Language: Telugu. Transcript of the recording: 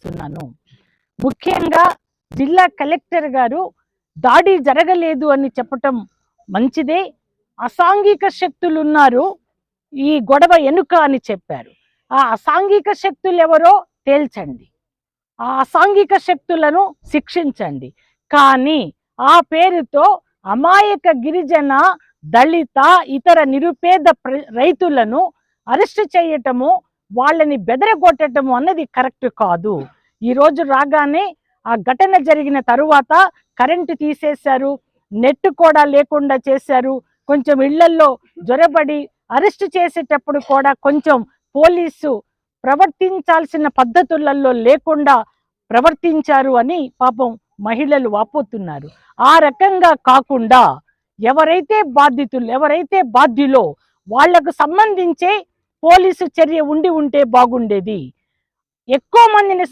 తెలియజేస్తున్నాను. ముఖ్యంగా జిల్లా కలెక్టర్ గారు దాడి జరగలేదు అని చెప్పటం మంచిదే. అసాంఘిక శక్తులు ఉన్నారు ఈ గొడవ ఎనుక అని చెప్పారు. ఆ అసాంఘిక శక్తులు ఎవరో తేల్చండి, ఆ అసాంఘిక శక్తులను శిక్షించండి. కానీ ఆ పేరుతో అమాయక గిరిజన, దళిత, ఇతర నిరుపేద రైతులను అరెస్ట్ చేయటము, వాళ్ళని బెదరగొట్టటము అన్నది కరెక్ట్ కాదు. ఈరోజు రాగానే ఆ ఘటన జరిగిన తరువాత కరెంటు తీసేశారు, నెట్ కూడా లేకుండా చేశారు. కొంచెం ఇళ్లల్లో జ్వరబడి అరెస్ట్ చేసేటప్పుడు కూడా కొంచెం పోలీసు ప్రవర్తించాల్సిన పద్ధతులలో లేకుండా ప్రవర్తించారు అని పాపం మహిళలు వాపోతున్నారు. ఆ రకంగా కాకుండా ఎవరైతే బాధ్యులో వాళ్లకు సంబంధించే పోలీసు చర్య ఉంటే బాగుండేది. ఎక్కువ మందిని